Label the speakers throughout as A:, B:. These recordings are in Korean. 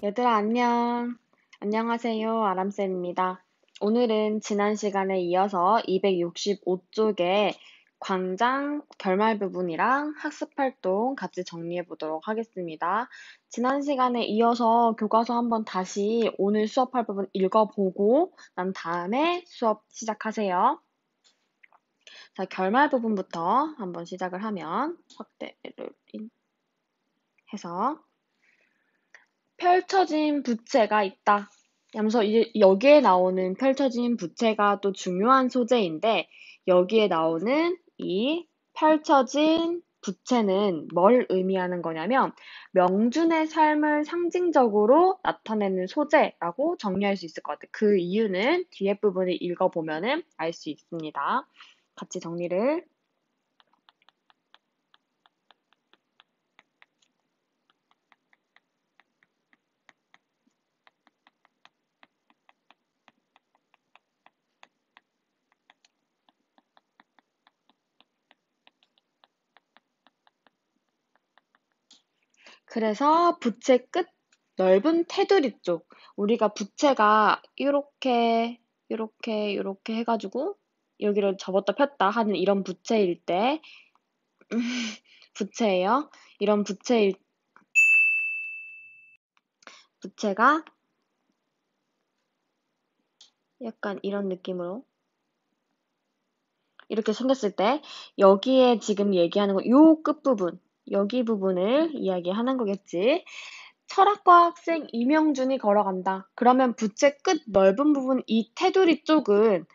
A: 얘들아, 안녕. 안녕하세요. 아람쌤입니다. 오늘은 지난 시간에 이어서 265쪽의 광장 결말 부분이랑 학습활동 같이 정리해 보도록 하겠습니다. 지난 시간에 이어서 교과서 한번 다시 오늘 수업할 부분 읽어보고 난 다음에 수업 시작하세요. 자, 결말 부분부터 한번 시작을 하면 확대를 해서 펼쳐진 부채가 있다. 하면서 이제 여기에 나오는 펼쳐진 부채가 또 중요한 소재인데 여기에 나오는 이 펼쳐진 부채는 뭘 의미하는 거냐면 명준의 삶을 상징적으로 나타내는 소재라고 정리할 수 있을 것 같아요. 그 이유는 뒤에 부분을 읽어보면 알 수 있습니다. 같이 정리를 그래서 부채 끝 넓은 테두리 쪽 우리가 부채가 이렇게 해가지고 여기를 접었다 폈다 하는 이런 부채일 때 부채예요. 이런 부채가 약간 이런 느낌으로 이렇게 생겼을 때 여기에 지금 얘기하는 거 요 끝부분 여기 부분을 이야기하는 거겠지. 철학과 학생 이명준이 걸어간다. 그러면 부채 끝 넓은 부분 이 테두리 쪽은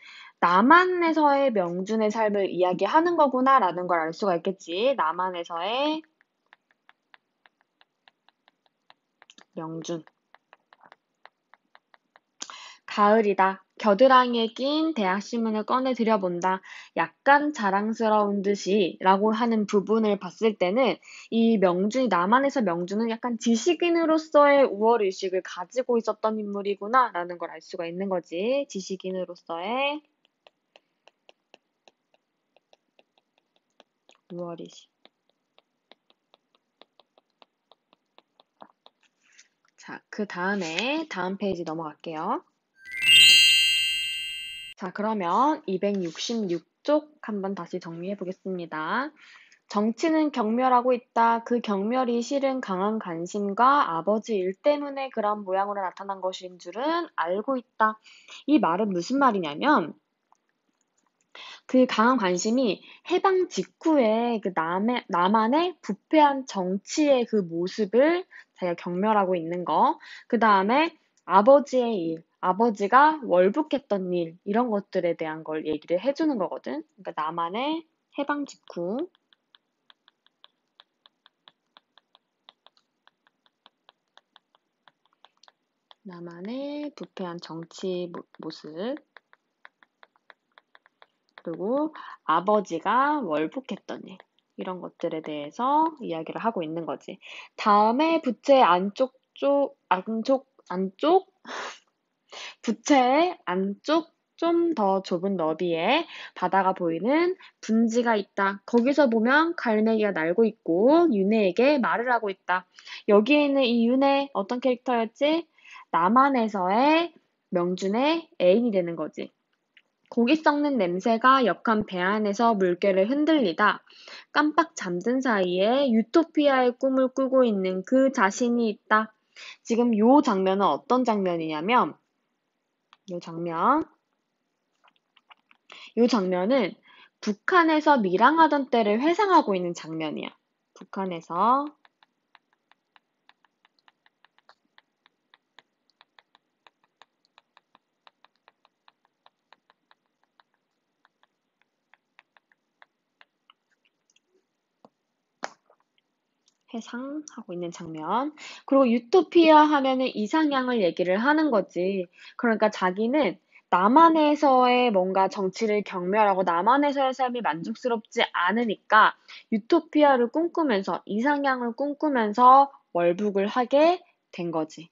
A: 남한에서의 명준의 삶을 이야기하는 거구나라는 걸 알 수가 있겠지. 남한에서의 명준. 가을이다. 겨드랑이에 낀 대학신문을 꺼내 들여본다. 약간 자랑스러운 듯이 라고 하는 부분을 봤을 때는 이 명준이, 남한에서 명준은 약간 지식인으로서의 우월의식을 가지고 있었던 인물이구나 라는 걸 알 수가 있는 거지. 지식인으로서의 우월의식. 자, 그 다음에 다음 페이지 넘어갈게요. 자, 그러면 266쪽 한번 다시 정리해 보겠습니다. 정치는 경멸하고 있다. 그 경멸이 실은 강한 관심과 아버지 일 때문에 그런 모양으로 나타난 것인 줄은 알고 있다. 이 말은 무슨 말이냐면 그 강한 관심이 해방 직후에 그 남한의 부패한 정치의 그 모습을 자기가 경멸하고 있는 거. 그 다음에 아버지의 일, 아버지가 월북했던 일, 이런 것들에 대한 걸 얘기를 해주는 거거든. 그러니까 남한의 해방 직후. 남한의 부패한 정치 모습, 그리고 아버지가 월북했던 일, 이런 것들에 대해서 이야기를 하고 있는 거지. 다음에 부채 부채의 안쪽 좀 더 좁은 너비에 바다가 보이는 분지가 있다. 거기서 보면 갈매기가 날고 있고 윤혜에게 말을 하고 있다. 여기에 있는 이 윤혜 어떤 캐릭터였지? 남한에서의 명준의 애인이 되는 거지. 고기 썩는 냄새가 역한 배 안에서 물결을 흔들리다. 깜빡 잠든 사이에 유토피아의 꿈을 꾸고 있는 그 자신이 있다. 지금 요 장면은 어떤 장면이냐면 요 장면 이 장면은 북한에서 밀항하던 때를 회상하고 있는 장면이야. 북한에서 회상하고 있는 장면. 그리고 유토피아 하면은 이상향을 얘기를 하는 거지. 그러니까 자기는 남한에서의 뭔가 정치를 경멸하고 남한에서의 삶이 만족스럽지 않으니까 유토피아를 꿈꾸면서 이상향을 꿈꾸면서 월북을 하게 된 거지.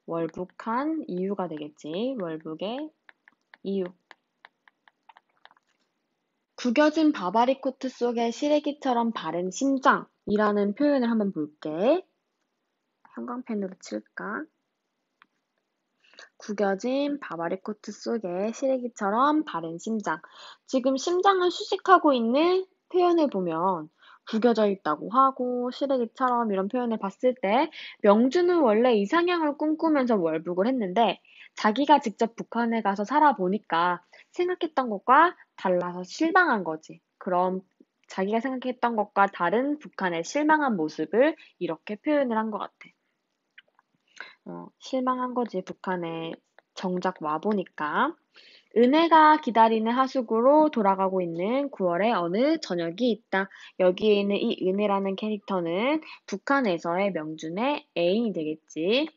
A: 월북한 이유가 되겠지. 월북의 이유. 구겨진 바바리 코트 속에 시래기처럼 바른 심장이라는 표현을 한번 볼게. 형광펜으로 칠까? 구겨진 바바리 코트 속에 시래기처럼 바른 심장. 지금 심장을 수식하고 있는 표현을 보면 구겨져 있다고 하고 시래기처럼 이런 표현을 봤을 때 명주는 원래 이상향을 꿈꾸면서 월북을 했는데 자기가 직접 북한에 가서 살아보니까 생각했던 것과 달라서 실망한 거지. 그럼 자기가 생각했던 것과 다른 북한의 실망한 모습을 이렇게 표현을 한 것 같아. 실망한 거지, 북한에 정작 와보니까. 은혜가 기다리는 하숙으로 돌아가고 있는 9월의 어느 저녁이 있다. 여기에 있는 이 은혜라는 캐릭터는 북한에서의 명준의 애인이 되겠지.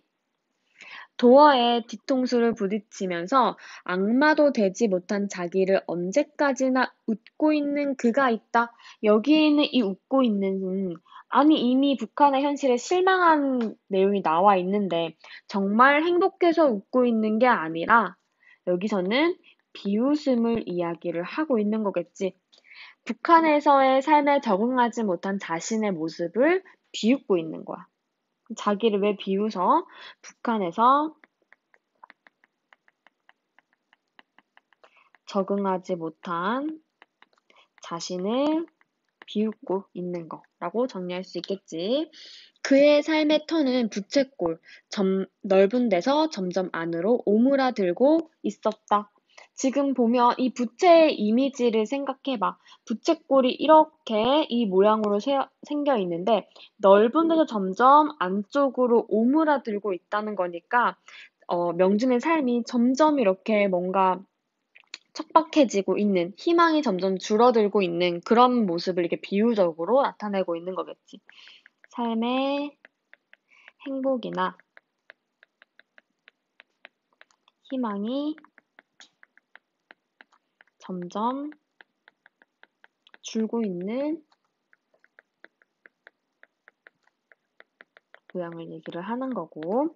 A: 도어에 뒤통수를 부딪히면서 악마도 되지 못한 자기를 언제까지나 웃고 있는 그가 있다. 여기에 있는 이 웃고 있는, 아니 이미 북한의 현실에 실망한 내용이 나와 있는데 정말 행복해서 웃고 있는 게 아니라 여기서는 비웃음을 이야기를 하고 있는 거겠지. 북한에서의 삶에 적응하지 못한 자신의 모습을 비웃고 있는 거야. 자기를 왜 비웃어? 북한에서 적응하지 못한 자신을 비웃고 있는 거라고 정리할 수 있겠지. 그의 삶의 터는 부채꼴, 넓은 데서 점점 안으로 오므라들고 있었다. 지금 보면 이 부채의 이미지를 생각해봐. 부채꼴이 이렇게 이 모양으로 생겨 있는데 넓은 데서 점점 안쪽으로 오므라들고 있다는 거니까 명준의 삶이 점점 이렇게 뭔가 척박해지고 있는, 희망이 점점 줄어들고 있는 그런 모습을 이렇게 비유적으로 나타내고 있는 거겠지. 삶의 행복이나 희망이 점점 줄고 있는 모양을 얘기를 하는 거고.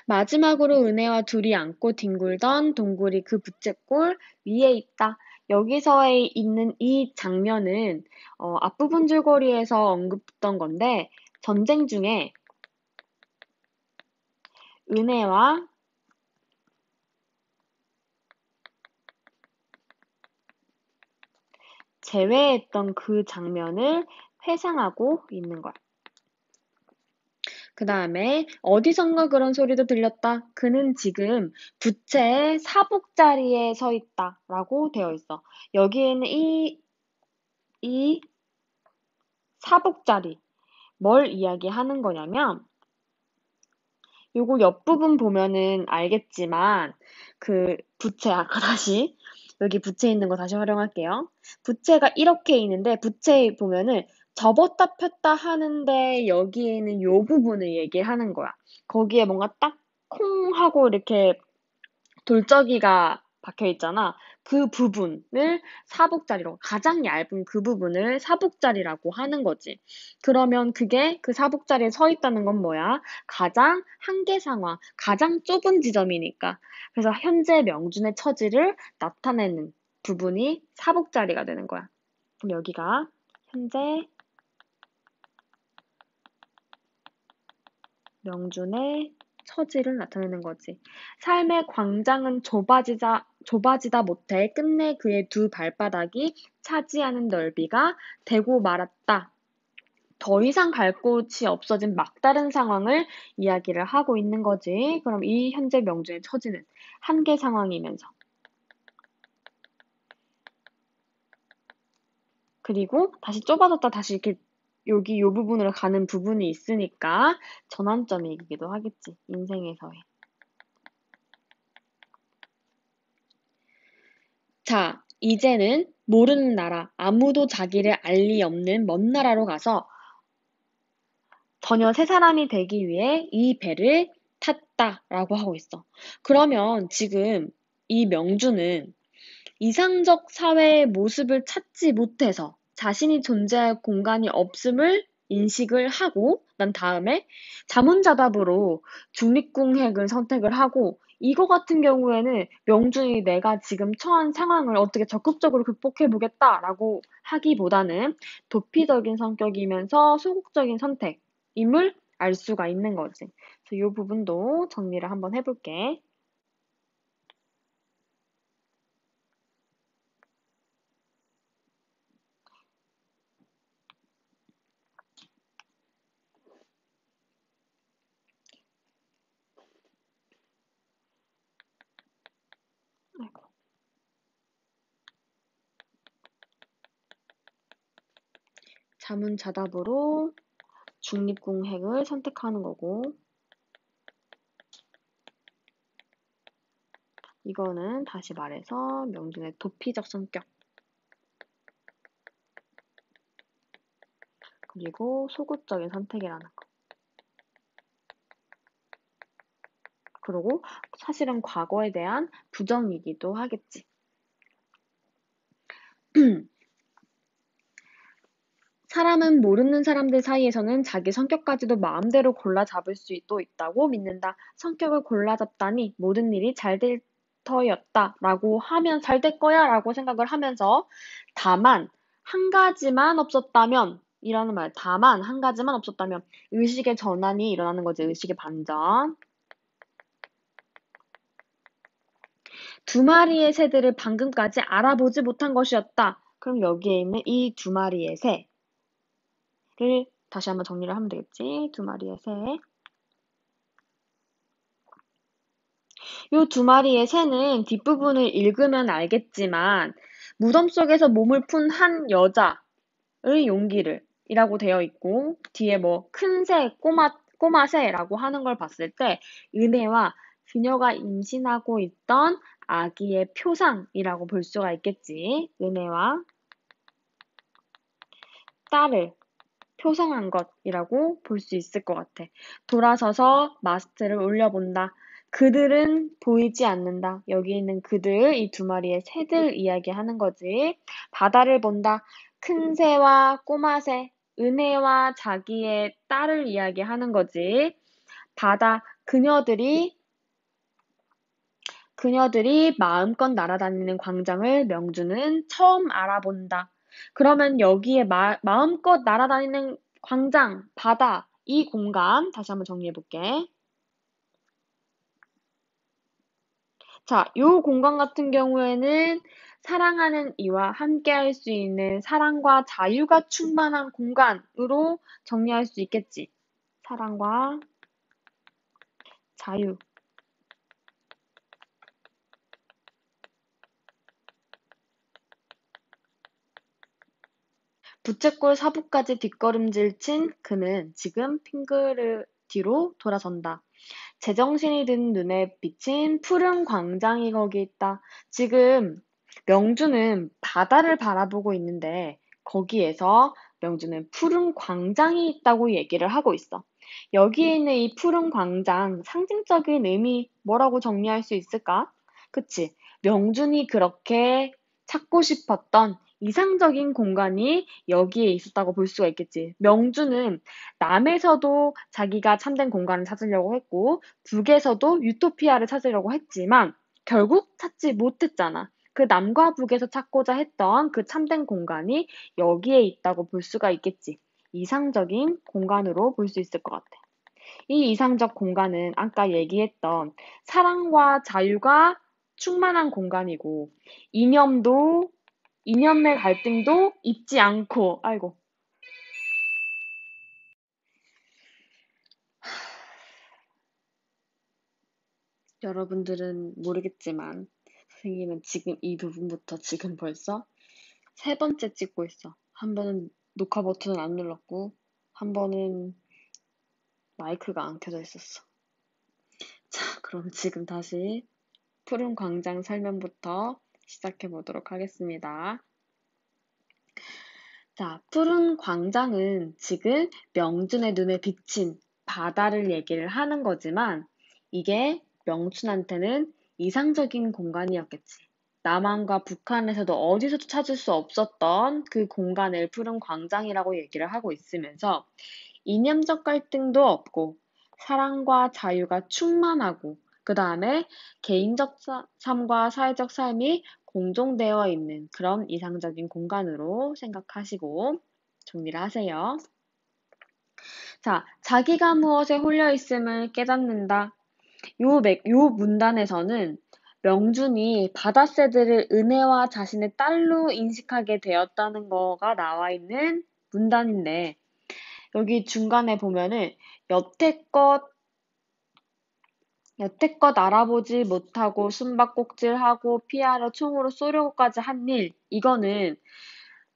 A: 마지막으로 은혜와 둘이 안고 뒹굴던 동굴이 그 부채꼴 위에 있다. 여기서 있는 이 장면은 앞부분 줄거리에서 언급했던 건데 전쟁 중에 은혜와 제외했던 그 장면을 회상하고 있는 거야. 그 다음에 어디선가 그런 소리도 들렸다. 그는 지금 부채의 사복자리에 서 있다 라고 되어 있어. 여기에는 이 사복자리, 뭘 이야기하는 거냐면 요거 옆부분 보면은 알겠지만 그 부채, 아까 다시 여기 부채 있는 거 다시 활용할게요. 부채가 이렇게 있는데 부채에 보면은 접었다 폈다 하는데 여기에는 요 부분을 얘기하는 거야. 거기에 뭔가 딱 콩 하고 이렇게 돌적이가 박혀 있잖아. 그 부분을 사복자리로, 가장 얇은 그 부분을 사복자리라고 하는 거지. 그러면 그게 그 사복자리에 서 있다는 건 뭐야? 가장 한계 상황, 가장 좁은 지점이니까. 그래서 현재 명준의 처지를 나타내는 부분이 사복자리가 되는 거야. 그럼 여기가 현재 명준의 처지를 나타내는 거지. 삶의 광장은 좁아지다 못해 끝내 그의 두 발바닥이 차지하는 넓이가 되고 말았다. 더 이상 갈 곳이 없어진 막다른 상황을 이야기를 하고 있는 거지. 그럼 이 현재 명준의 처지는 한계 상황이면서. 그리고 다시 좁아졌다 다시 이렇게 여기 요 부분으로 가는 부분이 있으니까 전환점이기도 하겠지. 인생에서의. 자, 이제는 모르는 나라, 아무도 자기를 알 리 없는 먼 나라로 가서 전혀 새 사람이 되기 위해 이 배를 탔다라고 하고 있어. 그러면 지금 이 명주는 이상적 사회의 모습을 찾지 못해서 자신이 존재할 공간이 없음을 인식을 하고 난 다음에 자문자답으로 중립공획을 선택을 하고 이거 같은 경우에는 명준이 내가 지금 처한 상황을 어떻게 적극적으로 극복해 보겠다라고 하기보다는 도피적인 성격이면서 소극적인 선택임을 알 수가 있는 거지. 그래서 이 부분도 정리를 한번 해볼게. 아이고. 자문자답으로 중립공획을 선택하는 거고, 이거는 다시 말해서 명준의 도피적 성격, 그리고 소극적인 선택이라는 거. 그리고 사실은 과거에 대한 부정이기도 하겠지. 사람은 모르는 사람들 사이에서는 자기 성격까지도 마음대로 골라 잡을 수도 있다고 믿는다. 성격을 골라 잡다니 모든 일이 잘 될 터였다 라고 하면 잘 될 거야 라고 생각을 하면서 다만 한 가지만 없었다면 이라는 말, 다만 한 가지만 없었다면 의식의 전환이 일어나는 거지. 의식의 반전. 두 마리의 새들을 방금까지 알아보지 못한 것이었다. 그럼 여기에 있는 이 두 마리의 새를 다시 한번 정리를 하면 되겠지. 두 마리의 새. 요 두 마리의 새는 뒷부분을 읽으면 알겠지만 무덤 속에서 몸을 푼 한 여자의 용기를 이라고 되어 있고 뒤에 뭐 큰 새, 꼬마 새라고 하는 걸 봤을 때 은혜와 그녀가 임신하고 있던 아기의 표상이라고 볼 수가 있겠지. 은혜와 딸을 표상한 것이라고 볼 수 있을 것 같아. 돌아서서 마스트를 올려본다. 그들은 보이지 않는다. 여기 있는 그들, 이 두 마리의 새들 이야기하는 거지. 바다를 본다. 큰 새와 꼬마 새, 은혜와 자기의 딸을 이야기하는 거지. 바다, 그녀들이 마음껏 날아다니는 광장을 명주는 처음 알아본다. 그러면 여기에 마음껏 날아다니는 광장, 바다, 이 공간 다시 한번 정리해 볼게. 자, 요 공간 같은 경우에는 사랑하는 이와 함께 할 수 있는 사랑과 자유가 충만한 공간으로 정리할 수 있겠지. 사랑과 자유. 부채꼴 사부까지 뒷걸음질 친 그는 지금 핑크를 뒤로 돌아선다. 제정신이 든 눈에 비친 푸른 광장이 거기 있다. 지금 명주는 바다를 바라보고 있는데 거기에서 명주는 푸른 광장이 있다고 얘기를 하고 있어. 여기에 있는 이 푸른 광장, 상징적인 의미 뭐라고 정리할 수 있을까? 그치? 명준이 그렇게 찾고 싶었던 이상적인 공간이 여기에 있었다고 볼 수가 있겠지. 명주는 남에서도 자기가 참된 공간을 찾으려고 했고, 북에서도 유토피아를 찾으려고 했지만, 결국 찾지 못했잖아. 그 남과 북에서 찾고자 했던 그 참된 공간이 여기에 있다고 볼 수가 있겠지. 이상적인 공간으로 볼 수 있을 것 같아. 이 이상적 공간은 아까 얘기했던 사랑과 자유가 충만한 공간이고, 이념의 갈등도 있지 않고, 아이고, 여러분들은 모르겠지만, 선생님은 지금 이 부분부터 지금 벌써 세 번째 찍고 있어. 한 번은 녹화 버튼을 안 눌렀고, 한 번은 마이크가 안 켜져 있었어. 자, 그럼 지금 다시 푸른 광장 설명부터 시작해 보도록 하겠습니다. 자, 푸른 광장은 지금 명준의 눈에 비친 바다를 얘기를 하는 거지만 이게 명춘한테는 이상적인 공간이었겠지. 남한과 북한에서도 어디서도 찾을 수 없었던 그 공간을 푸른 광장이라고 얘기를 하고 있으면서 이념적 갈등도 없고 사랑과 자유가 충만하고 그 다음에 개인적 삶과 사회적 삶이 공존되어 있는 그런 이상적인 공간으로 생각하시고 정리를 하세요. 자, 자기가 무엇에 홀려 있음을 깨닫는다. 요 문단에서는 명준이 바다새들을 은혜와 자신의 딸로 인식하게 되었다는 거가 나와 있는 문단인데, 여기 중간에 보면은 여태껏 알아보지 못하고 숨바꼭질하고 피하러 총으로 쏘려고까지 한 일, 이거는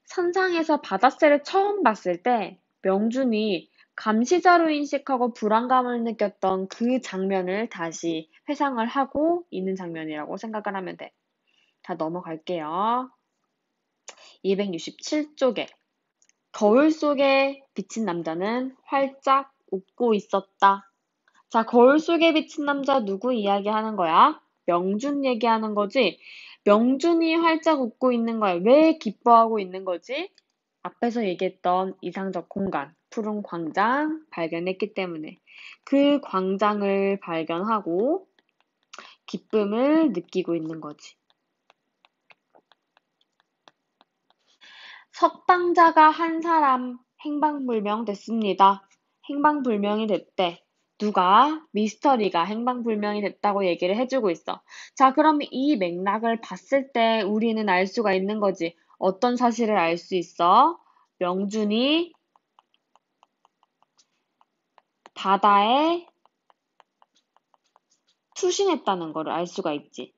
A: 선상에서 바다새를 처음 봤을 때 명준이 감시자로 인식하고 불안감을 느꼈던 그 장면을 다시 회상을 하고 있는 장면이라고 생각을 하면 돼. 자, 넘어갈게요. 267쪽에 거울 속에 비친 남자는 활짝 웃고 있었다. 자, 거울 속에 비친 남자 누구 이야기하는 거야? 명준 얘기하는 거지? 명준이 활짝 웃고 있는 거야. 왜 기뻐하고 있는 거지? 앞에서 얘기했던 이상적 공간, 푸른 광장 발견했기 때문에 그 광장을 발견하고 기쁨을 느끼고 있는 거지. 석방자가 한 사람 행방불명 됐습니다. 행방불명이 됐대. 누가? 미스터리가 행방불명이 됐다고 얘기를 해주고 있어. 자, 그럼 이 맥락을 봤을 때 우리는 알 수가 있는 거지. 어떤 사실을 알 수 있어? 명준이 바다에 투신했다는 거를 알 수가 있지.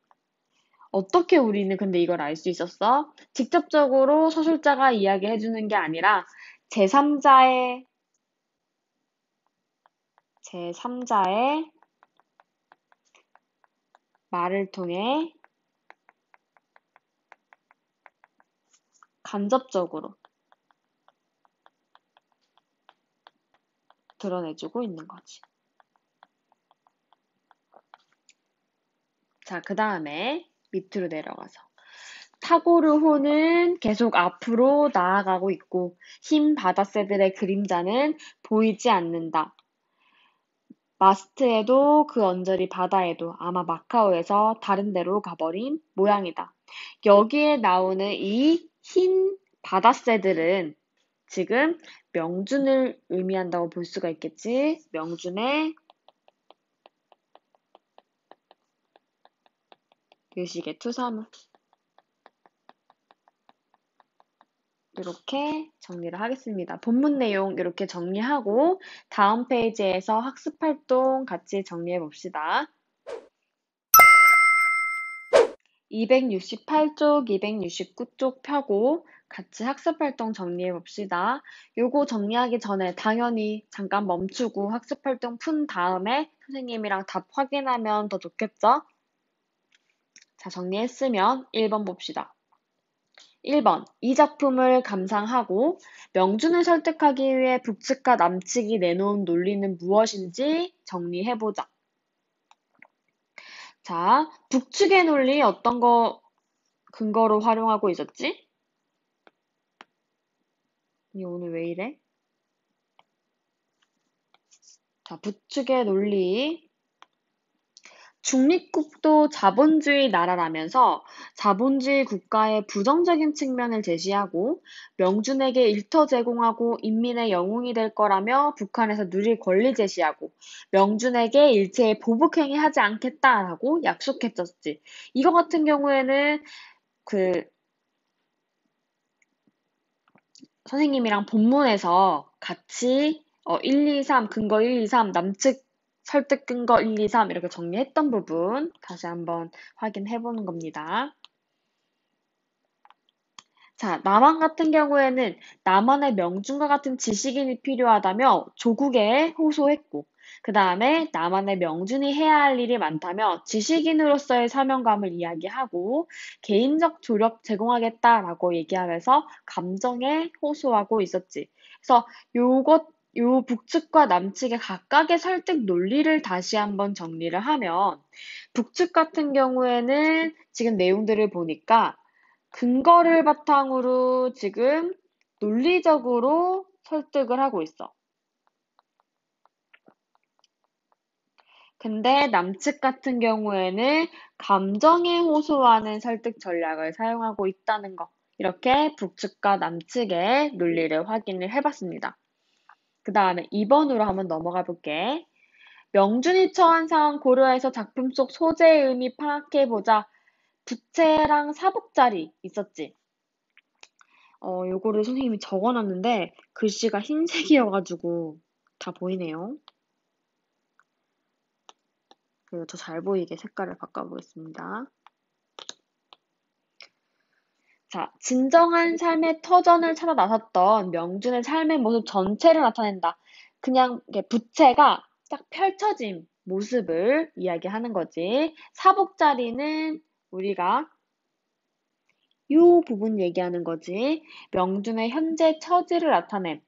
A: 어떻게 우리는 근데 이걸 알 수 있었어? 직접적으로 서술자가 이야기해주는 게 아니라 제3자의 제3자의 말을 통해 간접적으로 드러내주고 있는 거지. 자, 그 다음에 밑으로 내려가서 타고르호는 계속 앞으로 나아가고 있고 흰 바다새들의 그림자는 보이지 않는다. 마스트에도 그 언저리 바다에도 아마 마카오에서 다른 데로 가버린 모양이다. 여기에 나오는 이 흰 바다새들은 지금 명준을 의미한다고 볼 수가 있겠지. 명준의 의식의 투사물. 이렇게 정리를 하겠습니다. 본문 내용 이렇게 정리하고 다음 페이지에서 학습활동 같이 정리해 봅시다. 268쪽, 269쪽 펴고 같이 학습활동 정리해 봅시다. 요거 정리하기 전에 당연히 잠깐 멈추고 학습활동 푼 다음에 선생님이랑 답 확인하면 더 좋겠죠? 자, 정리했으면 1번 봅시다. 1번, 이 작품을 감상하고 명준을 설득하기 위해 북측과 남측이 내놓은 논리는 무엇인지 정리해보자. 자, 북측의 논리 어떤 거 근거로 활용하고 있었지? 오늘 왜 이래? 자, 북측의 논리. 중립국도 자본주의 나라라면서 자본주의 국가의 부정적인 측면을 제시하고 명준에게 일터 제공하고 인민의 영웅이 될 거라며 북한에서 누릴 권리 제시하고 명준에게 일체의 보복행위 하지 않겠다라고 약속했었지. 이거 같은 경우에는 그 선생님이랑 본문에서 같이 1, 2, 3, 근거 1, 2, 3, 남측 설득 근거 1, 2, 3 이렇게 정리했던 부분 다시 한번 확인해 보는 겁니다. 자, 남한 같은 경우에는 남한의 명준과 같은 지식인이 필요하다며 조국에 호소했고, 그 다음에 남한의 명준이 해야 할 일이 많다며 지식인으로서의 사명감을 이야기하고 개인적 조력 제공하겠다라고 얘기하면서 감정에 호소하고 있었지. 그래서 요 북측과 남측의 각각의 설득 논리를 다시 한번 정리를 하면 북측 같은 경우에는 지금 내용들을 보니까 근거를 바탕으로 지금 논리적으로 설득을 하고 있어. 근데 남측 같은 경우에는 감정에 호소하는 설득 전략을 사용하고 있다는 거. 이렇게 북측과 남측의 논리를 확인을 해봤습니다. 그 다음에 2번으로 한번 넘어가 볼게. 명준이 처한 상황 고려해서 작품 속 소재의 의미 파악해보자. 부채랑 사복자리 있었지? 요거를 선생님이 적어놨는데 글씨가 흰색이어가지고 다 보이네요. 그리고 더 잘 보이게 색깔을 바꿔보겠습니다. 자, 진정한 삶의 터전을 찾아 나섰던 명준의 삶의 모습 전체를 나타낸다. 그냥 이게 부채가 딱 펼쳐진 모습을 이야기하는 거지. 사복자리는 우리가 요 부분 얘기하는 거지. 명준의 현재 처지를 나타냄.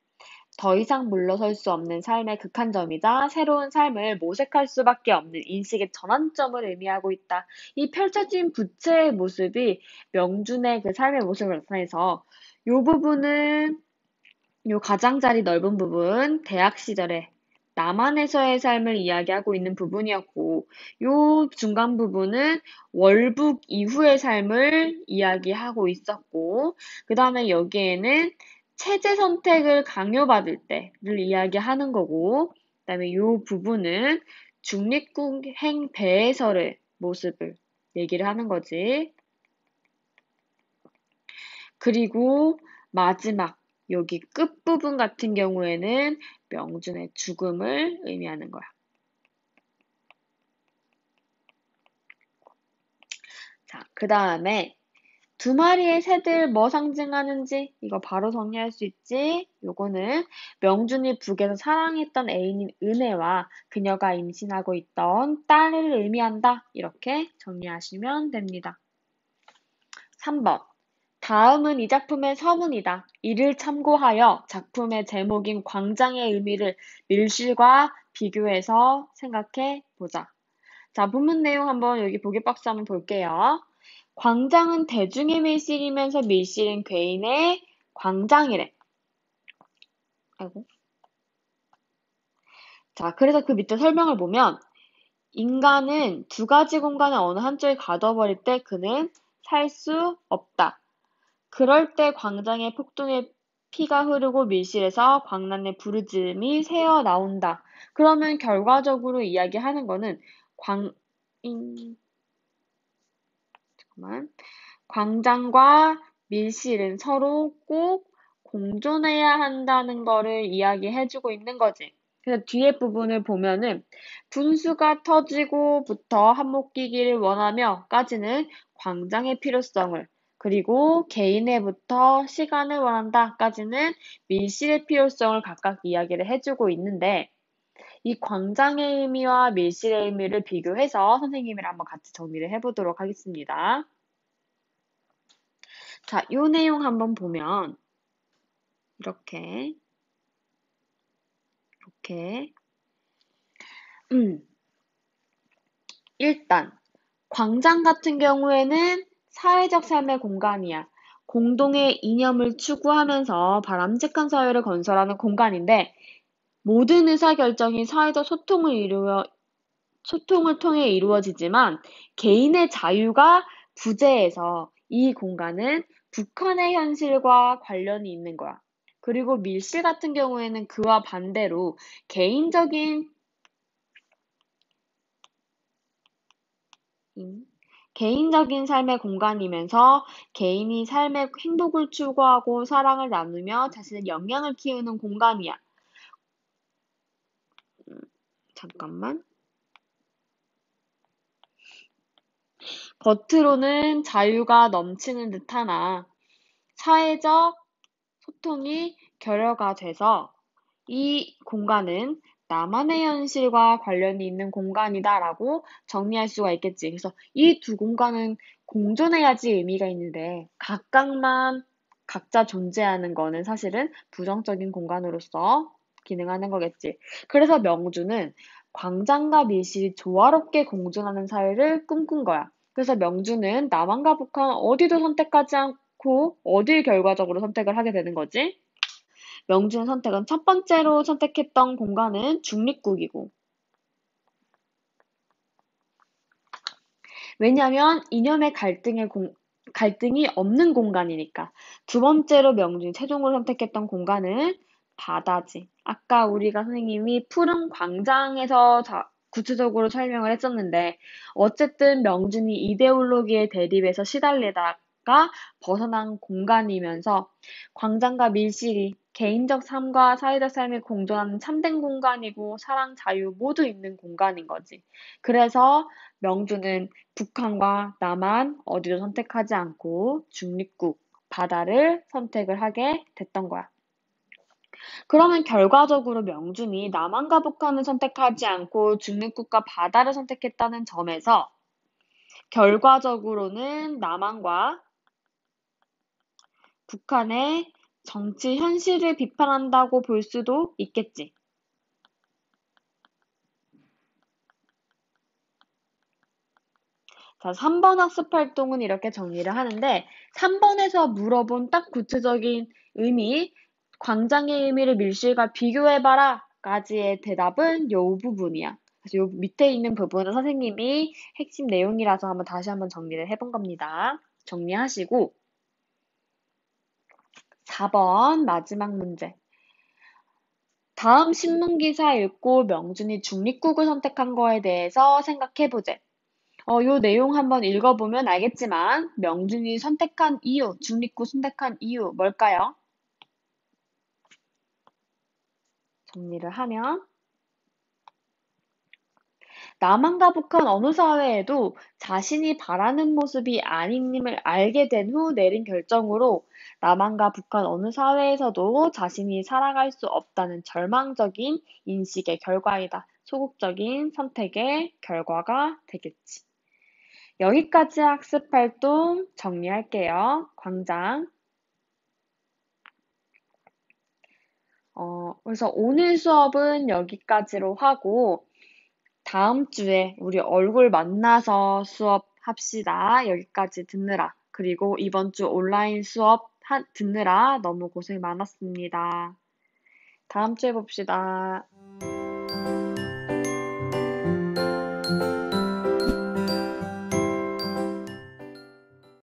A: 더 이상 물러설 수 없는 삶의 극한점이자 새로운 삶을 모색할 수밖에 없는 인식의 전환점을 의미하고 있다. 이 펼쳐진 부채의 모습이 명준의 그 삶의 모습을 나타내서 요 부분은 요 가장자리 넓은 부분 대학 시절에 남한에서의 삶을 이야기하고 있는 부분이었고 요 중간 부분은 월북 이후의 삶을 이야기하고 있었고 그 다음에 여기에는 체제 선택을 강요받을 때를 이야기하는 거고 그 다음에 요 부분은 중립국행 배에서의 모습을 얘기를 하는 거지. 그리고 마지막 여기 끝부분 같은 경우에는 명준의 죽음을 의미하는 거야. 자, 그 다음에 두 마리의 새들 뭐 상징하는지 이거 바로 정리할 수 있지? 요거는 명준이 북에서 사랑했던 애인인 은혜와 그녀가 임신하고 있던 딸을 의미한다. 이렇게 정리하시면 됩니다. 3번. 다음은 이 작품의 서문이다. 이를 참고하여 작품의 제목인 광장의 의미를 밀실과 비교해서 생각해 보자. 자, 본문 내용 한번 여기 보기박스 한번 볼게요. 광장은 대중의 밀실이면서 밀실은 괴인의 광장이래. 아이고. 자, 그래서 그 밑에 설명을 보면 인간은 두 가지 공간의 어느 한쪽에 가둬버릴 때 그는 살 수 없다. 그럴 때 광장의 폭동에 피가 흐르고 밀실에서 광란의 부르짖음이 새어 나온다. 그러면 결과적으로 이야기하는 거는 잠깐만. 광장과 밀실은 서로 꼭 공존해야 한다는 거를 이야기해주고 있는 거지. 그래서 뒤에 부분을 보면은 분수가 터지고부터 한몫 끼기를 원하며까지는 광장의 필요성을 그리고 개인애부터 시간을 원한다까지는 밀실의 필요성을 각각 이야기를 해주고 있는데 이 광장의 의미와 밀실의 의미를 비교해서 선생님이랑 한번 같이 정리를 해보도록 하겠습니다. 자, 요 내용 한번 보면 이렇게 일단 광장 같은 경우에는 사회적 삶의 공간이야. 공동의 이념을 추구하면서 바람직한 사회를 건설하는 공간인데 모든 의사결정이 사회적 소통을 통해 이루어지지만 개인의 자유가 부재해서 이 공간은 북한의 현실과 관련이 있는 거야. 그리고 밀실 같은 경우에는 그와 반대로 개인적인 삶의 공간이면서 개인이 삶의 행복을 추구하고 사랑을 나누며 자신의 역량을 키우는 공간이야. 잠깐만. 겉으로는 자유가 넘치는 듯하나 사회적 소통이 결여가 돼서 이 공간은 나만의 현실과 관련이 있는 공간이다라고 정리할 수가 있겠지. 그래서 이 두 공간은 공존해야지 의미가 있는데 각각만 각자 존재하는 거는 사실은 부정적인 공간으로서 기능하는 거겠지. 그래서 명주는 광장과 밀실이 조화롭게 공존하는 사회를 꿈꾼 거야. 그래서 명주는 남한과 북한 어디도 선택하지 않고 어딜 결과적으로 선택을 하게 되는 거지? 명주의 선택은 첫 번째로 선택했던 공간은 중립국이고 왜냐하면 이념의 갈등이 없는 공간이니까. 두 번째로 명준이 최종으로 선택했던 공간은 바다지. 아까 우리가 선생님이 푸른 광장에서 구체적으로 설명을 했었는데, 어쨌든 명준이 이데올로기의 대립에서 시달리다가 벗어난 공간이면서 광장과 밀실이 개인적 삶과 사회적 삶이 공존하는 참된 공간이고 사랑, 자유 모두 있는 공간인 거지. 그래서 명준은 북한과 남한 어디도 선택하지 않고 중립국, 바다를 선택을 하게 됐던 거야. 그러면 결과적으로 명준이 남한과 북한을 선택하지 않고 중립국가 바다를 선택했다는 점에서 결과적으로는 남한과 북한의 정치 현실을 비판한다고 볼 수도 있겠지. 자, 3번 학습 활동은 이렇게 정리를 하는데 3번에서 물어본 딱 구체적인 의미, 광장의 의미를 밀실과 비교해봐라 까지의 대답은 요 부분이야. 그래서 요 밑에 있는 부분은 선생님이 핵심 내용이라서 다시 한번 정리를 해본 겁니다. 정리하시고 4번 마지막 문제. 다음 신문기사 읽고 명준이 중립국을 선택한 거에 대해서 생각해보재. 요 내용 한번 읽어보면 알겠지만 명준이 선택한 이유, 중립국 선택한 이유 뭘까요? 정리를 하면 남한과 북한 어느 사회에도 자신이 바라는 모습이 아님을 알게 된 후 내린 결정으로 남한과 북한 어느 사회에서도 자신이 살아갈 수 없다는 절망적인 인식의 결과이다. 소극적인 선택의 결과가 되겠지. 여기까지 학습 활동 정리할게요. 광장. 그래서 오늘 수업은 여기까지로 하고, 다음 주에 우리 얼굴 만나서 수업합시다. 여기까지 듣느라. 그리고 이번 주 온라인 수업 듣느라 너무 고생 많았습니다. 다음 주에 봅시다.